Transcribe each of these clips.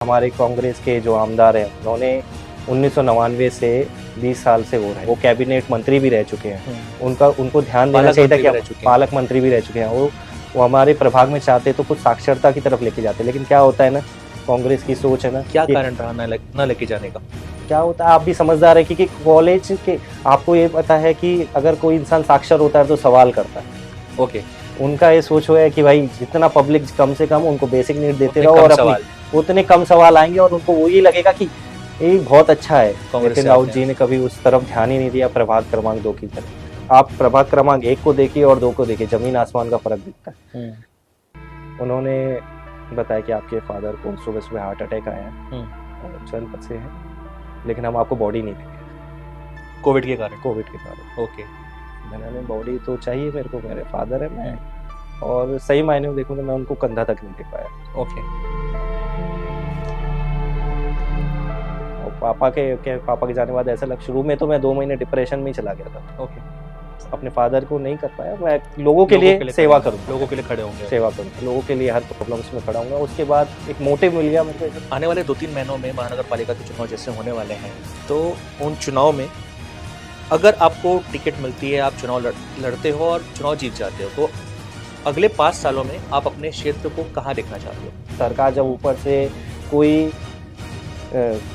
हमारे कांग्रेस के जो आमदार हैं उन्होंने 1999 से 20 साल से हो रहे हैं, वो कैबिनेट मंत्री भी रह चुके हैं। उनको ध्यान देना चाहिए था कि पालक मंत्री भी रह चुके हैं। वो हमारे प्रभाग में चाहते तो कुछ साक्षरता की तरफ लेके जाते, लेकिन क्या होता है ना, कांग्रेस की सोच है ना, क्या कारण रहा न लेके जाने का? क्या होता है, आप भी समझदार है कि कॉलेज के आपको ये पता है कि अगर कोई इंसान साक्षर होता है तो सवाल करता है। ओके, उनका ये सोच हुआ है कि भाई जितना पब्लिक कम से कम उनको बेसिक नीड देते रहो और अपनी उतने कम सवाल आएंगे और उनको वही लगेगा कि ये बहुत अच्छा है। लेकिन राउत जी ने कभी उस तरफ ध्यान ही नहीं दिया, प्रभाग क्रमांक 2 की तरफ। आप प्रभाग क्रमांक 1 को देखिए और 2 को देखिए, जमीन आसमान का फर्क दिखता है। उन्होंने बताया कि आपके फादर को सुबह सुबह हार्ट अटैक आया है और चल बसे हैं, लेकिन हम आपको बॉडी नहीं देंगे कोविड के कारण। ओके, मैंने बॉडी तो चाहिए मेरे को, मेरे फादर है मैं, और सही मायने में देखूँ तो मैं उनको कंधा तक नहीं दे पाया। ओके, और पापा के जाने बाद ऐसा लग, शुरू में तो मैं 2 महीने डिप्रेशन में ही चला गया था। ओके, अपने फादर को नहीं कर पाया, मैं लोगों के लिए सेवा करूँ, लोगों के लिए खड़े होंगे, सेवा करूँ, लोगों के लिए हर प्रॉब्लम्स में खड़ा हूँगा। उसके बाद एक मोटिव मिल गया मेरे को। आने वाले 2-3 महीनों में महानगर पालिका के चुनाव जैसे होने वाले हैं, तो उन चुनाव में अगर आपको टिकट मिलती है, आप चुनाव लड़ते हो और चुनाव जीत जाते हो, तो अगले 5 सालों में आप अपने क्षेत्र को कहाँ देखना चाहते हो? सरकार जब ऊपर से कोई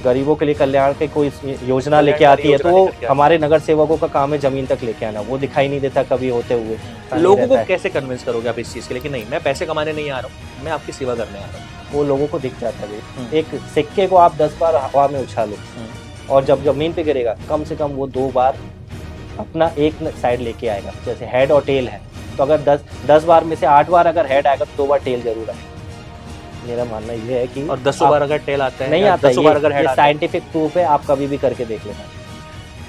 गरीबों के लिए कल्याण के कोई योजना लेके आती है तो वो हमारे नगर सेवकों का काम है जमीन तक लेके आना। वो दिखाई नहीं देता कभी होते हुए। लोगों को कैसे कन्विंस करोगे आप इस चीज़ के लिए कि नहीं, मैं पैसे कमाने नहीं आ रहा हूँ, मैं आपकी सेवा करने आ रहा हूँ? वो लोगों को दिख जाता है। एक सिक्के को आप 10 बार हवा में उछालो और जब जमीन पे गिरेगा कम से कम वो 2 बार अपना एक साइड लेके आएगा। जैसे हेड और टेल है, तो अगर 10 बार में से 8 बार अगर हेड आएगा तो 2 बार टेल जरूर आएगा। मेरा मानना ये है कि और 10 बार अगर टेल आता है, नहीं आता, 10 बार अगर हेड आता है, साइंटिफिक प्रूफ है, आप कभी भी करके देख लेना।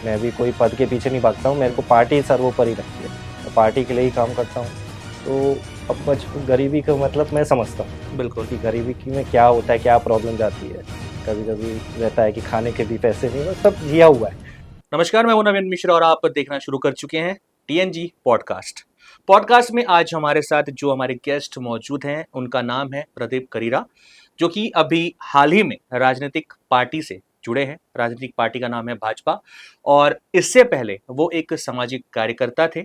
मैं भी कोई पद के पीछे नहीं भागता हूँ, मेरे को पार्टी सर्वोपरि रखती है, मैं पार्टी के लिए ही काम करता हूँ। तो अब गरीबी का मतलब मैं समझता हूँ बिल्कुल कि गरीबी की में क्या होता है, क्या प्रॉब्लम जाती है। कभी कभी रहता है कि खाने के भी पैसे नहीं, सब जिया हुआ है। नमस्कार, मैं हूं नवीन मिश्रा और आप देखना शुरू कर चुके हैं टीएनजी पॉडकास्ट में आज हमारे साथ जो हमारे गेस्ट मौजूद हैं उनका नाम है प्रदीप करीरा, जो कि अभी हाल ही में राजनीतिक पार्टी से जुड़े हैं। राजनीतिक पार्टी का नाम है भाजपा और इससे पहले वो एक सामाजिक कार्यकर्ता थे।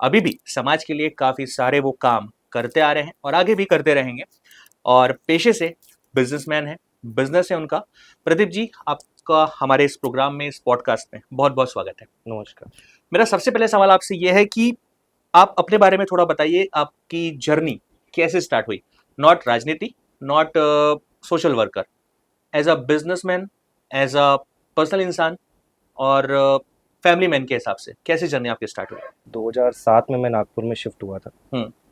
अभी भी समाज के लिए काफ़ी सारे वो काम करते आ रहे हैं और आगे भी करते रहेंगे और पेशे से बिजनेसमैन है, बिजनेस है उनका। प्रदीप जी, आपका हमारे इस प्रोग्राम में, इस पॉडकास्ट में बहुत बहुत स्वागत है। नमस्कार। मेरा सबसे पहले सवाल आपसे यह है कि आप अपने बारे में थोड़ा बताइए, आपकी जर्नी कैसे स्टार्ट हुई? नॉट राजनीति, not social worker, as a businessman, as a personal इंसान और फैमिली मैन के हिसाब से कैसे जर्नी आपकी स्टार्ट हुई? 2007 में मैं नागपुर में शिफ्ट हुआ था,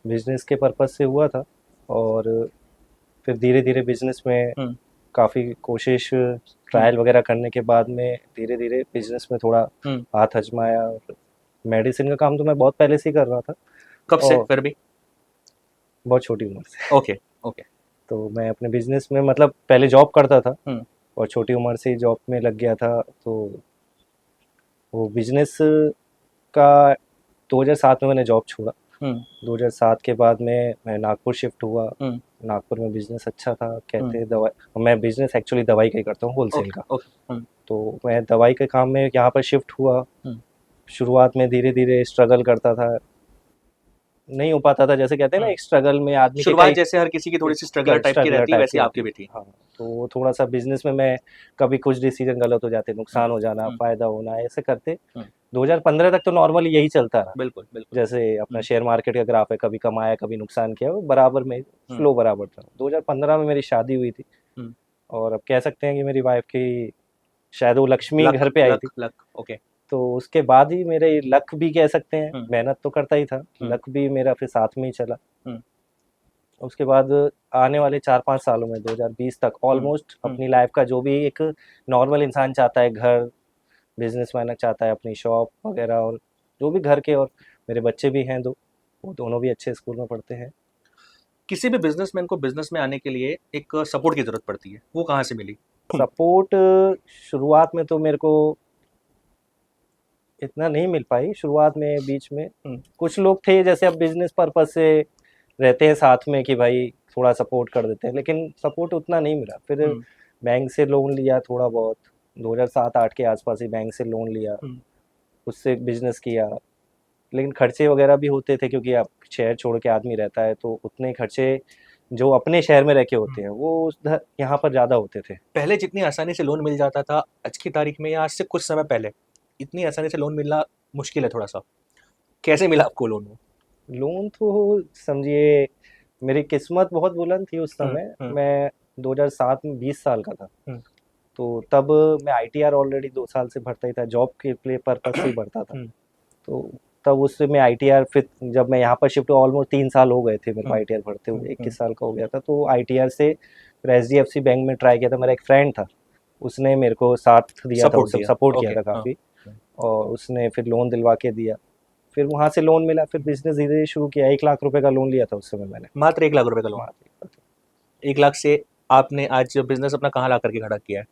बिजनेस के पर्पज से हुआ था और फिर धीरे धीरे बिजनेस में काफ़ी कोशिश, ट्रायल वगैरह करने के बाद में धीरे धीरे बिजनेस में थोड़ा हाथ आजमाया। और मेडिसिन का काम तो मैं बहुत पहले से ही कर रहा था। कब से? फिर भी बहुत छोटी उम्र से। ओके। तो मैं अपने बिजनेस में मतलब पहले जॉब करता था और छोटी उम्र से ही जॉब में लग गया था। तो वो बिजनेस का 2007 में मैंने जॉब छोड़ा। 2007 के बाद में मैं नागपुर शिफ्ट हुआ। नागपुर में बिजनेस अच्छा था, कहते दवाई, मैं बिजनेस एक्चुअली दवाई का ही करता हूँ, होलसेल का। तो मैं दवाई के काम में यहाँ पर शिफ्ट हुआ। शुरुआत में धीरे धीरे स्ट्रगल करता था, नहीं हो पाता था। जैसे कहते हैं ना, एक स्ट्रगल में आदमी शुरुआत जैसे हर किसी की थोड़ी सी स्ट्रगल टाइप की रहती है, वैसे आपकी भी थी। हाँ, तो वो थोड़ा सा बिजनेस में मैं कभी कुछ डिसीजन गलत हो जाते, नुकसान हो जाना, फायदा होना, ऐसे करते 2015 तक तो नॉर्मली यही चलता रहा। बिल्कुल। जैसे अपना शेयर मार्केट का ग्राफ है, कभी कमाया कभी नुकसान किया, वो बराबर में फ्लो बराबर था। 2015 में मेरी शादी हुई थी और अब कह सकते हैं कि मेरी वाइफ की शायद वो लक्ष्मी घर पे आई थी। ओके। तो उसके बाद ही मेरे लक भी कह सकते हैं, मेहनत तो करता ही था, लक भी मेरा फिर साथ में ही चला। उसके बाद आने वाले 4-5 सालों में 2020 तक ऑलमोस्ट अपनी लाइफ का जो भी एक नॉर्मल इंसान चाहता है, घर, बिजनेसमैन चाहता है, अपनी शॉप वगैरह, और जो भी घर के, और मेरे बच्चे भी हैं 2, वो दोनों भी अच्छे स्कूल में पढ़ते हैं। किसी भी बिजनेसमैन को बिजनेस में आने के लिए एक सपोर्ट की जरूरत पड़ती है, वो कहाँ से मिली? सपोर्ट शुरुआत में तो मेरे को इतना नहीं मिल पाई। शुरुआत में बीच में कुछ लोग थे, जैसे अब बिजनेस पर्पज से रहते हैं साथ में कि भाई थोड़ा सपोर्ट कर देते हैं, लेकिन सपोर्ट उतना नहीं मिला। फिर बैंक से लोन लिया थोड़ा बहुत, 2007-8 के आसपास ही बैंक से लोन लिया, उससे बिजनेस किया। लेकिन खर्चे वगैरह भी होते थे, क्योंकि आप शहर छोड़ के आदमी रहता है तो उतने खर्चे जो अपने शहर में रह के होते हैं वो उधर यहाँ पर ज़्यादा होते थे। पहले जितनी आसानी से लोन मिल जाता था आज की तारीख में या आज से कुछ समय पहले इतनी आसानी से लोन मिलना मुश्किल है थोड़ा सा। कैसे मिला आपको लोन? लोन तो समझिए मेरी किस्मत बहुत बुलंद थी उस समय। मैं 2007 में 20 साल का था, तो तब मैं आईटीआर ऑलरेडी 2 साल से भरता ही था, जॉब के लिए पर्पज से ही भरता था। तो तब उससे मैं आईटीआर, फिर जब मैं यहाँ पर शिफ्ट हुआ ऑलमोस्ट 3 साल हो गए थे मेरे को आईटीआर भरते हुए, 21 साल का हो गया था। तो आईटीआर से फिर एचडीएफसी बैंक में ट्राई किया था। मेरा एक फ्रेंड था, उसने मेरे को साथ दिया था, सपोर्ट किया था काफ़ी, और उसने फिर लोन दिलवा के दिया। फिर वहाँ से लोन मिला, फिर बिजनेस धीरे धीरे शुरू किया। 1 लाख रुपए का लोन लिया था उस समय मैंने। मात्र 1 लाख रुपए का लोन? 1 लाख से आपने आज बिजनेस अपना कहाँ ला करके खड़ा किया है?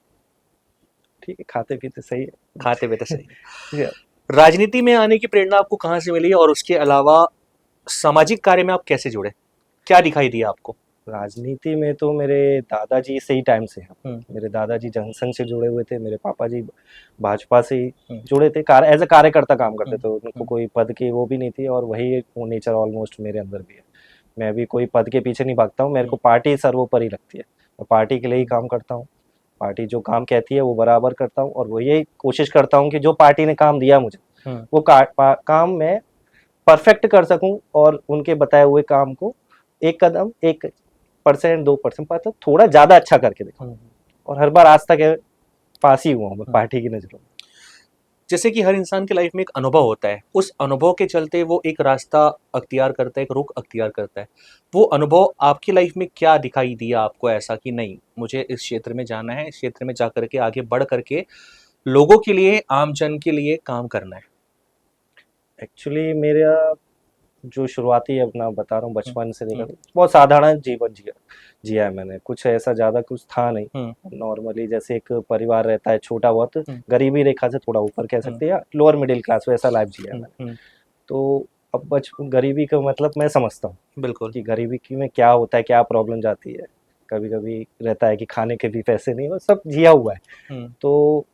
ठीक है, खाते पीते सही है। खाते पीते सही है। राजनीति में आने की प्रेरणा आपको कहाँ से मिली और उसके अलावा सामाजिक कार्य में आप कैसे जुड़े? क्या दिखाई दिया आपको? राजनीति में तो मेरे दादाजी से ही टाइम से हैं। मेरे दादाजी जनसंघ से जुड़े हुए थे, मेरे पापा जी भाजपा से ही जुड़े थे, एज ए कार्यकर्ता काम करते थे। उनको कोई पद की वो भी नहीं थी, और वही वो नेचर ऑलमोस्ट मेरे अंदर भी है। मैं भी कोई पद के पीछे नहीं भागता हूँ, मेरे को पार्टी सर्वोपरि लगती है। मैं पार्टी के लिए ही काम करता हूँ, पार्टी जो काम कहती है वो बराबर करता हूँ, और वो यही कोशिश करता हूँ कि जो पार्टी ने काम दिया मुझे वो काम मैं परफेक्ट कर सकूं, और उनके बताए हुए काम को 1 कदम 1% 2% मतलब थोड़ा ज़्यादा अच्छा करके देखूं। और हर बार आज तक पास ही हुआ हूँ मैं पार्टी की नज़रों में। जैसे कि हर इंसान के लाइफ में एक अनुभव होता है, उस अनुभव के चलते वो एक रास्ता अख्तियार करता है, एक रुख अख्तियार करता है। वो अनुभव आपकी लाइफ में क्या दिखाई दिया आपको ऐसा कि नहीं मुझे इस क्षेत्र में जाना है, इस क्षेत्र में जा करके आगे बढ़ करके लोगों के लिए, आम जन के लिए काम करना है? एक्चुअली मेरा जो शुरुआती अपना बता रहा हूँ, बचपन से लेकर बहुत साधारण जीवन जिया है मैंने। कुछ ऐसा ज़्यादा कुछ था नहीं, नॉर्मली जैसे एक परिवार रहता है छोटा बहुत, गरीबी रेखा से थोड़ा ऊपर कह सकते हैं, या लोअर मिडिल क्लास, वैसा लाइफ जिया है मैंने। तो अब गरीबी का मतलब मैं समझता हूँ बिल्कुल कि गरीबी की में क्या होता है, क्या प्रॉब्लम जाती है। कभी कभी रहता है कि खाने के भी पैसे नहीं, वो सब जिया हुआ है। तो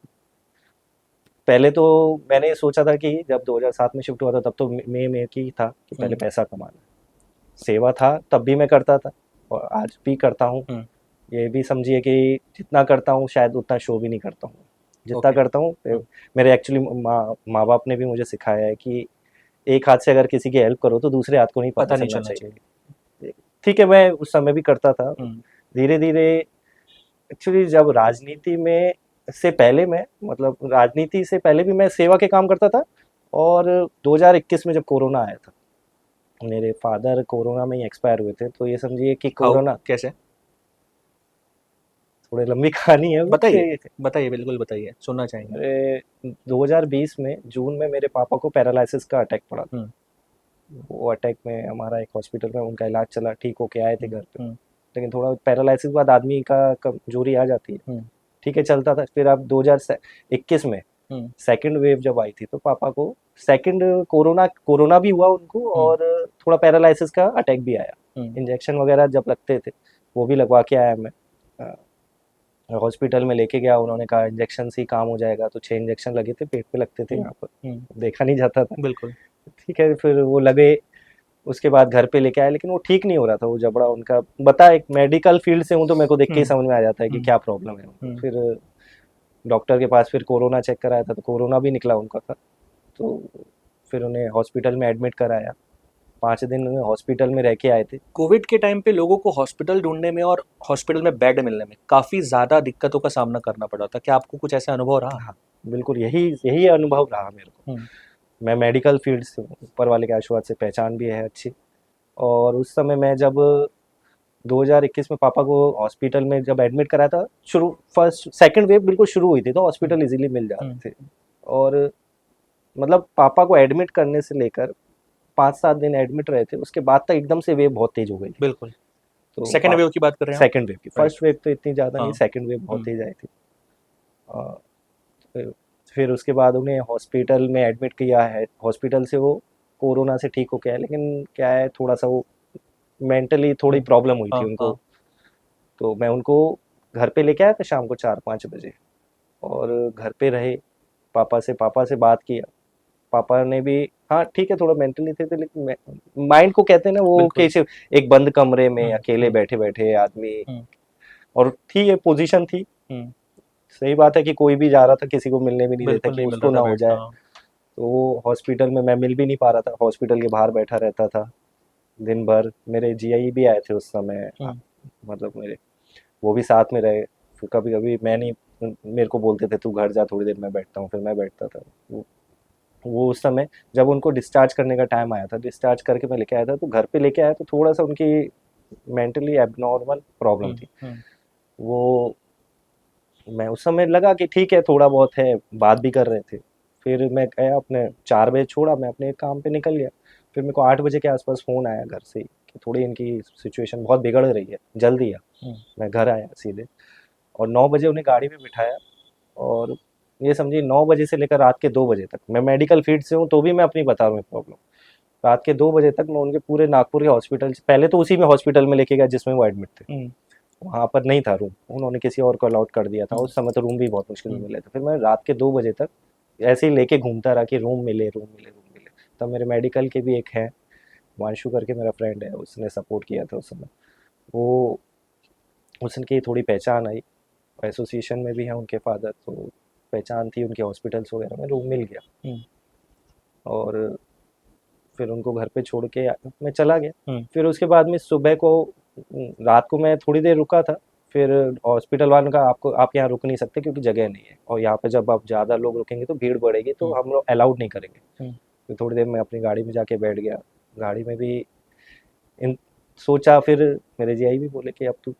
पहले तो मैंने ये सोचा था कि जब 2007 में शिफ्ट हुआ था तब तो मैं की था कि पहले पैसा कमाना। सेवा था तब भी मैं करता था, और आज भी करता हूँ। ये भी समझिए कि जितना करता हूँ शायद उतना शो भी नहीं करता हूँ जितना करता हूँ। मेरे एक्चुअली माँ बाप ने भी मुझे सिखाया है कि एक हाथ से अगर किसी की हेल्प करो तो दूसरे हाथ को नहीं पता नहीं चलना चाहिए। ठीक है, मैं उस समय भी करता था। धीरे धीरे एक्चुअली जब राजनीति में से पहले मैं, मतलब राजनीति से पहले भी मैं सेवा के काम करता था। और 2021 में जब कोरोना आया था, मेरे फादर कोरोना में ही एक्सपायर हुए थे। तो ये समझिए कि कोरोना कैसे, थोड़ी लंबी कहानी है, बताइए बताइए, बिल्कुल बताइए, सुनना चाहेंगे। 2020 में जून में मेरे पापा को पैरालिसिस का अटैक पड़ा। वो अटैक में हमारा एक हॉस्पिटल में उनका इलाज चला, ठीक होके आए थे घर पे। लेकिन थोड़ा पैरालिसिस के बाद आदमी का कमजोरी आ जाती है। ठीक है, चलता था। फिर अब 2021 में सेकंड वेव जब आई थी तो पापा को सेकंड कोरोना भी हुआ उनको, और थोड़ा पैरालिसिस का अटैक भी आया। इंजेक्शन वगैरह जब लगते थे वो भी लगवा के आया मैं। हॉस्पिटल में लेके गया, उन्होंने कहा इंजेक्शन से ही काम हो जाएगा। तो 6 इंजेक्शन लगे थे, पेट पे लगते थे, यहाँ पर देखा नहीं जाता था। बिल्कुल ठीक है, फिर वो लगे, उसके बाद घर पे लेके आए, लेकिन वो ठीक नहीं हो रहा था। वो जबड़ा उनका, बता एक मेडिकल फील्ड से हूँ तो मेरे को देख के ही समझ में आ जाता है कि क्या प्रॉब्लम है। फिर डॉक्टर के पास फिर कोरोना चेक कराया था तो कोरोना भी निकला उनका था। तो फिर उन्हें हॉस्पिटल में एडमिट कराया, 5 दिन हॉस्पिटल में रह के आए थे। कोविड के टाइम पे लोगों को हॉस्पिटल ढूंढने में और हॉस्पिटल में बेड मिलने में काफ़ी ज़्यादा दिक्कतों का सामना करना पड़ा था। क्या आपको कुछ ऐसा अनुभव रहा? हाँ, बिल्कुल यही अनुभव रहा मेरे को। मैं मेडिकल फील्ड से, ऊपर वाले के आशीर्वाद से पहचान भी है अच्छी। और उस समय मैं जब 2021 में पापा को हॉस्पिटल में जब एडमिट कराया था, सेकंड वेव बिल्कुल शुरू हुई थी तो हॉस्पिटल इजीली मिल जाते थे। और मतलब पापा को एडमिट करने से लेकर 5-7 दिन एडमिट रहे थे, उसके बाद तक एकदम से वेव बहुत तेज हो गई थी। बिल्कुल। तो सेकंड वेव की बात कर रहे हैं? सेकंड वेव की, फर्स्ट वेव तो इतनी ज़्यादा नहीं, सेकंड वेव बहुत तेज आई थी। फिर उसके बाद उन्हें हॉस्पिटल में एडमिट किया है। हॉस्पिटल से वो कोरोना से ठीक हो गया है, लेकिन क्या है थोड़ा सा वो मेंटली थोड़ी प्रॉब्लम हुई थी उनको। तो मैं उनको घर पे लेके आया था शाम को 4-5 बजे, और घर पे रहे, पापा से बात किया। पापा ने भी हाँ ठीक है, थोड़ा मेंटली थे लेकिन माइंड को कहते हैं ना वो बिल्कुल। कैसे, एक बंद कमरे में अकेले हम्म, बैठे बैठे आदमी, हम्म, और थी ये पोजीशन थी। हम्म, सही बात है कि कोई भी जा रहा था किसी को मिलने भी नहीं देता बिल्कुल कि नहीं मिल उसको रहा ना था हो बैठना। जाए। तो वो हॉस्पिटल में मैं मिल भी नहीं पा रहा था, हॉस्पिटल के बाहर बैठा रहता था दिन भर। मेरे जीआई भी आए थे उस समय, हम्म, मतलब मेरे, वो भी साथ में रहे। फिर कभी कभी मैं नहीं, मेरे को बोलते थे तू घर जा, थोड़ी देर मैं बैठता हूँ, फिर मैं बैठता था। वो उस समय जब उनको डिस्चार्ज करने का टाइम आया था, डिस्चार्ज करके मैं लेके आया था, तो घर पे लेके आया तो थोड़ा सा उनकी मेंटली एबनॉर्मल प्रॉब्लम थी। हम्म, वो मैं उस समय लगा कि ठीक है थोड़ा बहुत है, बात भी कर रहे थे। फिर मैं गया अपने, 4 बजे छोड़ा, मैं अपने काम पे निकल गया। फिर मेरे को 8 बजे के आसपास फ़ोन आया घर से कि थोड़ी इनकी सिचुएशन बहुत बिगड़ रही है, जल्दी आ। हम्म, मैं घर आया सीधे, और 9 बजे उन्हें गाड़ी में बिठाया। और ये समझिए 9 बजे से लेकर रात के 2 बजे तक, मैं मेडिकल फील्ड से हूँ तो भी मैं अपनी बता रहा हूँ प्रॉब्लम। रात के 2 बजे तक मैं उनके पूरे नागपुर के हॉस्पिटल, पहले तो उसी में हॉस्पिटल में लेके गया जिसमें वो एडमिट थे, हम्म, वहाँ पर नहीं था रूम, उन्होंने किसी और को अलॉट कर दिया था। हम्म, उस समय तो रूम भी बहुत मुश्किल में हम्म, मिले थे। फिर मैं रात के 2 बजे तक ऐसे ही लेके घूमता रहा कि रूम मिले, रूम मिले, रूम मिले। तब मेरे मेडिकल के भी एक है, वांशु करके मेरा फ्रेंड है, उसने सपोर्ट किया था उस समय। वो, उसकी थोड़ी पहचान आई, एसोसिएशन में भी है उनके फादर, तो पहचान थी उनके, हॉस्पिटल्स वगैरह में रूम मिल गया। हम्म, और फिर उनको घर पे छोड़ के मैं चला गया। हम्म, फिर उसके बाद में सुबह को, रात को मैं थोड़ी देर रुका था। फिर हॉस्पिटल वालों का, आपको, आप यहाँ रुक नहीं सकते क्योंकि जगह नहीं है, और यहाँ पे जब आप ज़्यादा लोग रुकेंगे तो भीड़ बढ़ेगी, तो हम्म, हम लोग अलाउड नहीं करेंगे। हम्म, फिर थोड़ी देर मैं अपनी गाड़ी में जाके बैठ गया। गाड़ी में भी इन सोचा, फिर मेरे जीआई भी बोले कि अब तो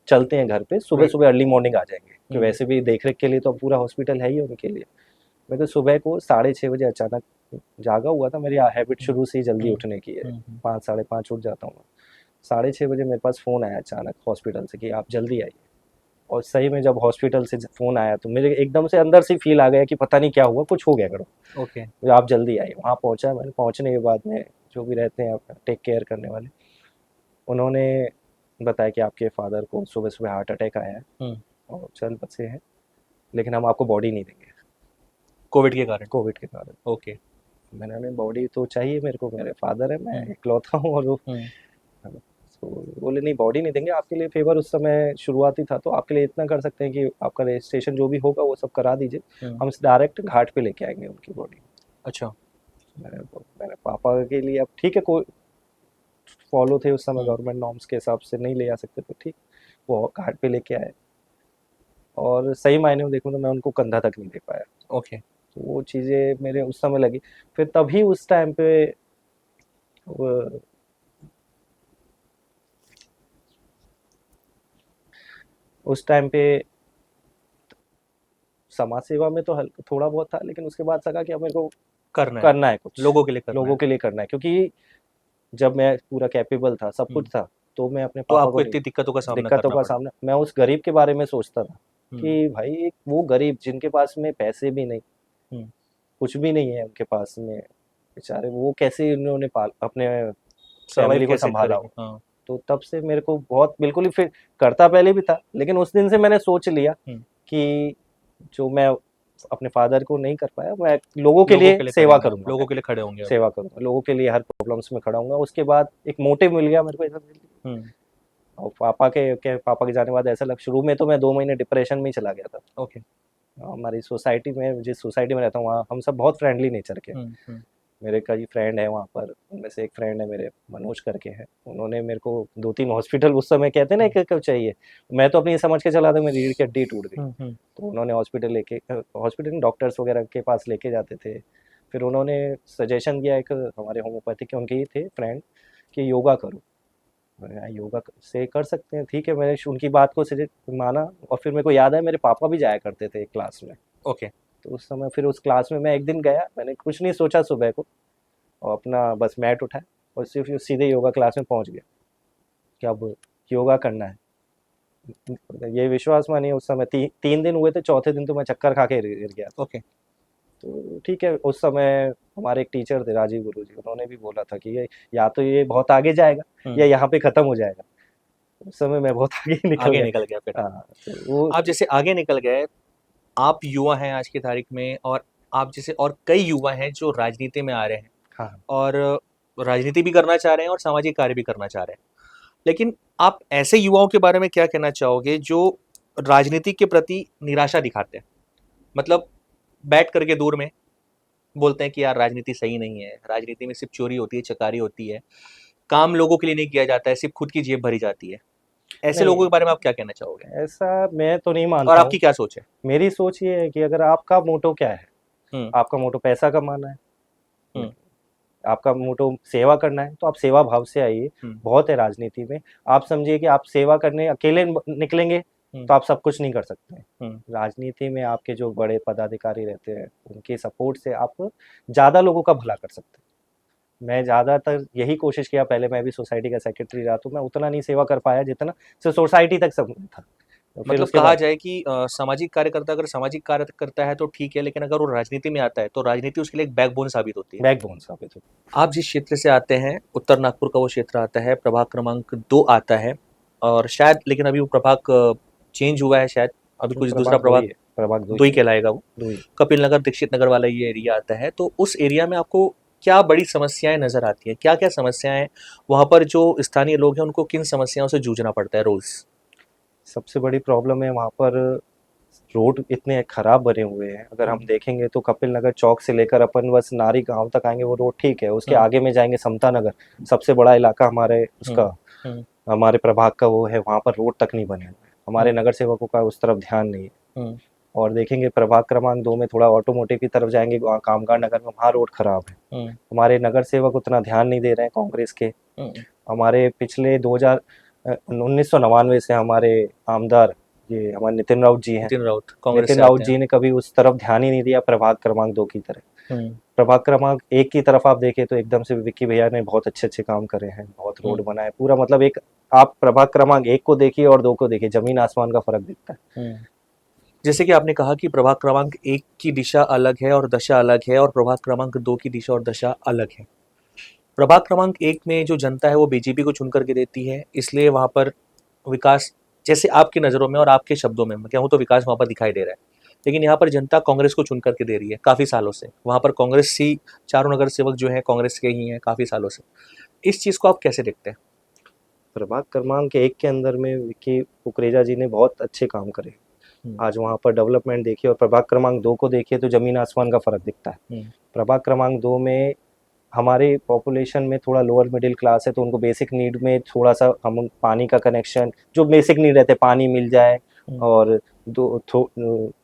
चलते हैं घर पे, सुबह राइट। सुबह अर्ली मॉर्निंग आ जाएंगे, कि हम्म, वैसे भी देख रेख के लिए तो अब पूरा हॉस्पिटल है ही उनके लिए। मैं तो सुबह को 6:30 बजे अचानक जागा हुआ था, मेरी हैबिट हम्म, शुरू से ही जल्दी हम्म, उठने की है, हम्म, 5 साढ़े 5 उठ जाता हूँ मैं। 6:30 बजे मेरे पास फ़ोन आया अचानक हॉस्पिटल से कि आप जल्दी आइए। और सही में जब हॉस्पिटल से फ़ोन आया तो मेरे एकदम से अंदर से फील आ गया कि पता नहीं क्या हुआ, कुछ हो गया करो, ओके। तो आप जल्दी आइए। वहाँ पहुँचा मैंने, पहुँचने के बाद में जो भी रहते हैं अपना टेक केयर करने वाले, उन्होंने बताया कि आपके फादर को सुबह सुबह हार्ट अटैक आया है, हम्म, और चल बसे हैं, लेकिन हम आपको बॉडी नहीं देंगे कोविड के कारण। कोविड के कारण। ओके। मैंने कहा, बॉडी तो चाहिए मेरे को, मेरे फादर है, मैं हम्म, इकलौता हूँ, और वो, हम्म, तो बोले नहीं बॉडी नहीं देंगे आपके लिए, फेवर उस समय शुरुआती था, तो आपके लिए इतना कर सकते हैं कि आपका रजिस्ट्रेशन जो भी होगा वो सब करा दीजिए, हम्म, हम डायरेक्ट घाट पे लेके आएंगे उनकी बॉडी। अच्छा। मैंने पापा के लिए, अब ठीक है, कोई फॉलो थे उस समय हम्म, गवर्नमेंट नॉर्म्स के हिसाब से, नहीं ले आ सकते तो ठीक, वो घाट पे लेके आए। और सही मायने में देखूँ तो मैं उनको कंधा तक नहीं दे पाया। ओके। तो वो चीज़ें मेरे उस समय लगी। फिर तभी उस टाइम पे वो- उस टाइम पे समाज सेवा में तो थोड़ा बहुत था, लेकिन उसके बाद लगा कि अब मेरे को करना है, करना है कुछ, लोगों के लिए करना लोगों है। के लिए करना है, क्योंकि जब मैं पूरा कैपेबल था, सब कुछ हम्म, था, तो मैं अपने तो पापा को आपको नहीं, इतनी दिक्कतों का सामना दिक्कतों करना का पड़ा। सामना, मैं उस गरीब के बारे में सोचता था हम्म, कि भाई एक वो गरीब जिनके पास में पैसे भी नहीं, हम्म, कुछ भी नहीं है उनके पास में, बेचारे वो कैसे उन्होंने पाल अपने सर्वाइव फैमिली को कैसे संभाला करेंगे, हो। हाँ। तो तब से मेरे को बहुत, बिल्कुल ही, फिर करता पहले भी था, लेकिन उस दिन से मैंने सोच लिया हम्म, कि जो मैं अपने फादर को नहीं कर पाया, मैं लोगों के लोगों लिए के लिए सेवा करेंगे आप, करूंगा, मैं लोगों के लिए खड़े होंगे आप। सेवा करूंगा, लोगों के लिए हर प्रॉब्लम्स में खड़ा हूंगा। उसके बाद एक मोटिव मिल गया मेरे को ऐसा, हम्म, और पापा के जाने के बाद ऐसा लग, शुरू में तो मैं 2 महीने डिप्रेशन में ही चला गया था। ओके। हमारी सोसाइटी में, जिस सोसाइटी में रहता हूँ वहाँ हम सब बहुत फ्रेंडली नेचर के, हम्म, हम्म, मेरे कई फ्रेंड हैं वहाँ पर, उनमें से एक फ्रेंड है मेरे, मनोज करके हैं, उन्होंने मेरे को 2-3 हॉस्पिटल, उस समय कहते हैं ना कि कब चाहिए, मैं तो अपनी समझ के चला था मेरी रीढ़ की हड्डी टूट गई, हम्म, तो उन्होंने हॉस्पिटल लेके, हॉस्पिटल डॉक्टर्स वगैरह के पास लेके जाते थे। फिर उन्होंने सजेशन दिया, एक हमारे होम्योपैथिक के उनके ही थे फ्रेंड, कि योगा करो। मैंने कहा, योगा से कर सकते हैं, ठीक है, मैंने उनकी बात को सजेस्ट माना। और फिर मेरे को याद है मेरे पापा भी जाया करते थे एक क्लास में, ओके। तो उस समय फिर उस क्लास में मैं एक दिन गया, मैंने कुछ नहीं सोचा सुबह को, और अपना बस मैट उठाया और सिर्फ सीधे योगा क्लास में पहुंच गया कि अब योगा करना है। ये विश्वास मानिए, उस समय 3 दिन हुए थे, चौथे दिन तो मैं चक्कर खा के गिर गया था। ओके। तो ठीक है, उस समय हमारे एक टीचर थे राजीव गुरु जी, उन्होंने भी बोला था कि ये या तो ये बहुत आगे जाएगा या हम्म, यहाँ पे ख़त्म हो जाएगा। उस समय मैं बहुत आगे निकल आगे गया। निकल गया फिर। हाँ, तो वो आप जैसे आगे निकल गए, आप युवा हैं आज की तारीख में, और आप जैसे और कई युवा हैं जो राजनीति में आ रहे हैं हाँ, और राजनीति भी करना चाह रहे हैं और सामाजिक कार्य भी करना चाह रहे हैं। लेकिन आप ऐसे युवाओं के बारे में क्या कहना चाहोगे जो राजनीति के प्रति निराशा दिखाते हैं? मतलब बैठ करके दूर में बोलते हैं कि यार राजनीति सही नहीं है, राजनीति में सिर्फ चोरी होती है, चकारी होती है, काम लोगों के लिए नहीं किया जाता है, सिर्फ खुद की जेब भरी जाती है। ऐसे लोगों नहीं, के बारे में आप क्या कहना चाहोगे? ऐसा मैं तो नहीं और मानता हूँ। आपकी क्या सोच है? मेरी सोच ये है कि अगर आपका मोटो क्या है, हुँ, आपका मोटो पैसा कमाना है, हुँ, आपका मोटो सेवा करना है, तो आप सेवा भाव से आइए। हुँ, बहुत है राजनीति में। आप समझिए कि आप सेवा करने अकेले निकलेंगे हुँ, तो आप सब कुछ नहीं कर सकते हैं। हुँ, राजनीति में आपके जो बड़े पदाधिकारी रहते हैं, उनके सपोर्ट से आप ज़्यादा लोगों का भला कर सकते हैं। मैं ज़्यादातर यही कोशिश किया, पहले मैं भी सोसाइटी का सेक्रेटरी रहा, तो मैं उतना नहीं सेवा कर पाया जितना सिर्फ सोसाइटी तक सब था। तो फिर मतलब उसके कहा बाद जाए कि सामाजिक कार्यकर्ता अगर सामाजिक कार्य करता है तो ठीक है, लेकिन अगर वो राजनीति में आता है, तो राजनीति उसके लिए एक बैकबोन साबित होती है। बैकबोन साबित हुआ। आप जिस क्षेत्र से आते हैं, उत्तर नागपुर का वो क्षेत्र आता है, प्रभाग क्रमांक 2 आता है और शायद लेकिन अभी वो प्रभाग चेंज हुआ है शायद, अभी कुछ दूसरा प्रभाग 2 ही प्रभाग है, प्रभाग 2 2 ही ही है, कहलाएगा वो। 2 ही। कपिल नगर, दीक्षित नगर वाला ये एरिया आता है, तो उस एरिया में आपको क्या बड़ी समस्याएँ नज़र आती हैं? क्या-क्या समस्याएँ वहाँ पर जो स्थानीय लोग हैं, उनको किन समस्याओं से जूझना पड़ता है रोज़? सबसे बड़ी प्रॉब्लम है वहाँ पर, रोड इतने खराब बने हुए हैं। अगर हम देखेंगे तो कपिल नगर चौक से लेकर अपन बस नारी गाँव तक आएँगे, वो रोड ठीक है। उसके हुँ, आगे में जाएँगे समता नगर, सबसे बड़ा इलाका हमारे हुँ, उसका, हुँ, हमारे प्रभाग का वो है, वहाँ पर रोड तक नहीं बने हुए हैं। हमारे हुँ, नगर सेवकों का उस तरफ ध्यान नहीं है। हुँ, और देखेंगे प्रभाग क्रमांक 2 में थोड़ा ऑटोमोटिव की तरफ जाएँगे, वहाँ कामगार नगर में, वहाँ रोड खराब है। हुँ, हमारे नगर सेवक उतना ध्यान नहीं दे रहे हैं कांग्रेस के। हुँ, हमारे पिछले 1999 से हमारे आमदार, ये हमारे नितिन राउत जी हैं। नितिन राउत कांग्रेस नितिन से राउत आते हैं। जी ने कभी उस तरफ ध्यान ही नहीं दिया प्रभाग क्रमांक 2 की तरह। हुँ, प्रभाग क्रमांक 1 की तरफ आप देखें तो एकदम से विक्की भैया ने बहुत अच्छे-अच्छे काम करे हैं, बहुत हुँ, रोड बनाए, पूरा मतलब एक, आप प्रभाग क्रमांक 1 को देखिए और 2 को देखिए, ज़मीन आसमान का फ़र्क दिखता है। हुँ। जैसे कि आपने कहा कि प्रभाग क्रमांक 1 की दिशा अलग है और दशा अलग है और प्रभाग क्रमांक 2 की दिशा और दशा अलग है। प्रभाग क्रमांक 1 में जो जनता है वो बीजेपी को चुन कर के देती है, इसलिए वहाँ पर विकास, जैसे आपकी नज़रों में और आपके शब्दों में मैं कहूँ तो विकास वहाँ पर दिखाई दे रहा है। लेकिन यहाँ पर जनता कांग्रेस को चुन कर के दे रही है काफ़ी सालों से। वहाँ पर कांग्रेस ही चारों नगर सेवक जो हैं कांग्रेस के ही हैं काफ़ी सालों से। इस चीज़ को आप कैसे देखते हैं? प्रभाग क्रमांक 1 के अंदर में विक्की कुकरेजा जी ने बहुत अच्छे काम करे। हुँ, आज वहाँ पर डेवलपमेंट देखिए और प्रभाग क्रमांक 2 को देखिए तो ज़मीन आसमान का फ़र्क दिखता है। हुँ, प्रभाग क्रमांक 2 में हमारे पॉपुलेशन में थोड़ा लोअर मिडिल क्लास है, तो उनको बेसिक नीड में थोड़ा-सा हम पानी का कनेक्शन, जो बेसिक नीड रहते हैं, पानी मिल जाए हुँ, और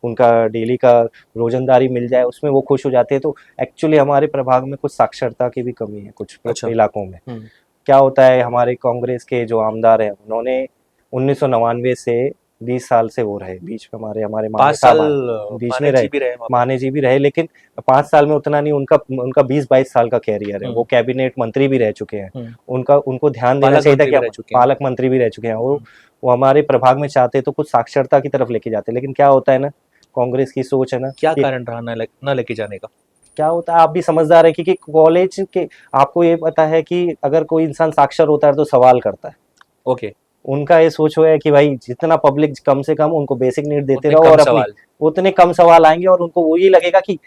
उनका डेली का रोज़मदारी मिल जाए, उसमें वो खुश हो जाते हैं। तो एक्चुअली हमारे प्रभाग में कुछ साक्षरता की भी कमी है कुछ अच्छा। इलाकों में। हुँ, क्या होता है, हमारे कांग्रेस के जो आमदार हैं, उन्होंने 1999 से 20 साल से वो रहे, बीच में हमारे हमारे 5 माने साल साहब बीच में मानिक रहे, जी भी रहे वहाँ पर। माने जी भी रहे, लेकिन 5 साल में उतना नहीं, उनका उनका 20-22 साल का कैरियर है। हुँ, वो कैबिनेट मंत्री भी रह चुके हैं। हुँ, उनको ध्यान देना पालक चाहिए था मंत्री कि भी हम रह चुके हैं। पालक मंत्री भी रह चुके हैं। हुँ, वो हमारे प्रभाग में चाहते तो कुछ साक्षरता की तरफ लेके जाते, लेकिन क्या होता है ना, कांग्रेस की सोच है ना क्या कि कारण रहा ना लेके जाने का? क्या होता है, आप भी समझदार है कि कॉलेज के, आपको ये पता है कि अगर कोई इंसान साक्षर होता है तो सवाल करता है। ओके, उनका ये सोच है कि भाई जितना पब्लिक कम से कम उनको बेसिक नीड देते उतने रहो कम और अपनी, सवाल। उतने कम सवाल आएंगे और उनको वो ये लगेगा कि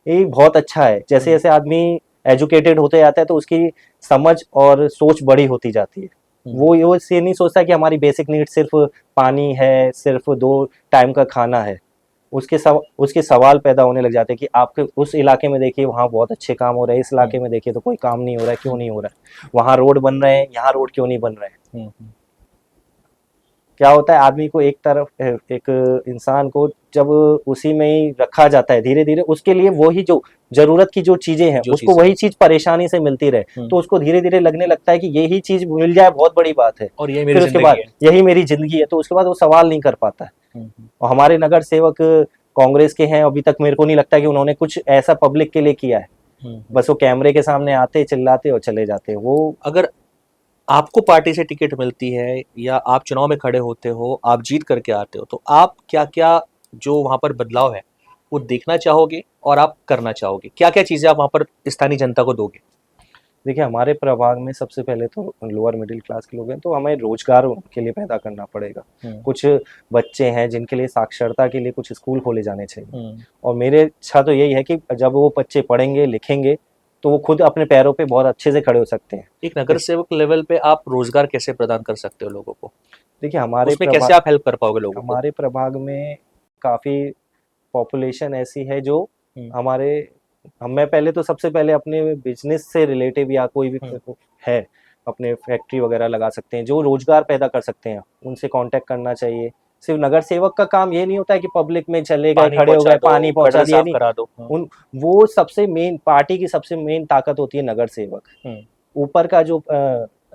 ये बहुत अच्छा है। जैसे हुँ, जैसे आदमी एजुकेटेड होते जाता है तो उसकी समझ और सोच बड़ी होती जाती है। हुँ, वो ये नहीं सोचता कि हमारी बेसिक नीड सिर्फ पानी है, सिर्फ 2 टाइम का खाना है। उसके सवाल पैदा होने लग जाते हैं कि आपके उस इलाके में देखिए वहाँ बहुत अच्छे काम हो रहे हैं, इस हुँ, इलाके में देखिए तो कोई काम नहीं हो रहा है, क्यों हुँ, नहीं हो रहा है? वहाँ रोड बन रहे हैं, यहाँ रोड क्यों नहीं बन रहे हैं? हुँ, हुँ, क्या होता है, आदमी को एक तरफ एक इंसान को जब उसी में ही रखा जाता है, धीरे धीरे उसके लिए वही जो जरूरत की जो चीजें हैं, जो उसको चीज़ें वही चीज परेशानी से मिलती रहे, हुँ, तो उसको धीरे धीरे लगने लगता है कि यही चीज मिल जाए बहुत बड़ी बात है। और ये मेरी फिर उसके ज़िंदगी बाद है। यही मेरी जिंदगी है, तो उसके बाद वो सवाल नहीं कर पाता है। हुँ, हुँ, और हमारे नगर सेवक कांग्रेस के हैं, अभी तक मेरे को नहीं लगता कि उन्होंने कुछ ऐसा पब्लिक के लिए किया है। हुँ, हुँ। बस वो कैमरे के सामने आते, चिल्लाते और चले जाते हैं। वो अगर आपको पार्टी से टिकट मिलती है या आप चुनाव में खड़े होते हो, आप जीत करके आते हो, तो आप क्या-क्या जो वहाँ पर बदलाव है, वो देखना चाहोगे और आप करना चाहोगे? क्या-क्या चीज़ें आप वहाँ पर स्थानीय जनता को दोगे? देखिए हमारे प्रभाग में सबसे पहले तो लोअर मिडिल क्लास के लोग हैं, तो हमें रोजगार उनके लिए पैदा करना पड़ेगा। कुछ बच्चे हैं जिनके लिए साक्षरता के लिए कुछ स्कूल खोले जाने चाहिए, और मेरे इच्छा तो यही है कि जब वो बच्चे पढ़ेंगे लिखेंगे तो वो खुद अपने पैरों पे बहुत अच्छे से खड़े हो सकते हैं। एक नगर सेवक लेवल पे आप रोजगार कैसे प्रदान कर सकते हो लोगों को? देखिए हमारे उसमें कैसे आप हेल्प कर पाओगे लोगों को? हमारे प्रभाग में काफ़ी पॉपुलेशन ऐसी है जो हमारे मैं पहले तो सबसे पहले अपने बिजनेस से रिलेटिव या कोई भी है, अपने फैक्ट्री वगैरह लगा सकते हैं जो रोजगार पैदा कर सकते हैं, उनसे कांटेक्ट करना चाहिए। सिर्फ नगर सेवक का काम ये नहीं होता है कि पब्लिक में चले गए, खड़े हो गए, पानी पहुंचा दिया, नहीं। करा दो। वो सबसे मेन, पार्टी की सबसे मेन ताकत होती है नगर सेवक। ऊपर का जो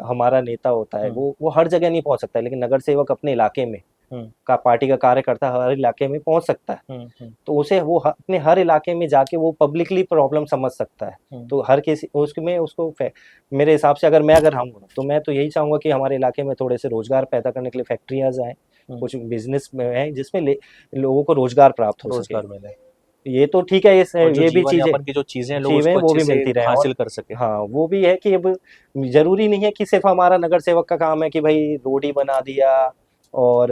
हमारा नेता होता है वो हर जगह नहीं पहुंच सकता है, लेकिन नगर सेवक अपने इलाके में का पार्टी का कार्यकर्ता हर इलाके में पहुंच सकता है। तो उसे वो अपने हर इलाके में जाके वो पब्लिकली प्रॉब्लम समझ सकता है। तो हर किसी उसमें उसको मेरे हिसाब से अगर हम तो मैं तो यही चाहूंगा कि हमारे इलाके में थोड़े से रोजगार पैदा करने के लिए फैक्ट्रियां आए, कुछ बिजनेस में है जिसमें लोगों को रोजगार प्राप्त हो सके। रोजगार मिले, ये तो ठीक है, ये भी जीवन की जो चीजें हैं, लोग उसको वो अच्छे भी से मिलती रहे हासिल कर सके। हाँ, वो भी है कि अब जरूरी नहीं है कि सिर्फ हमारा नगर सेवक का काम है कि भाई रोड ही बना दिया और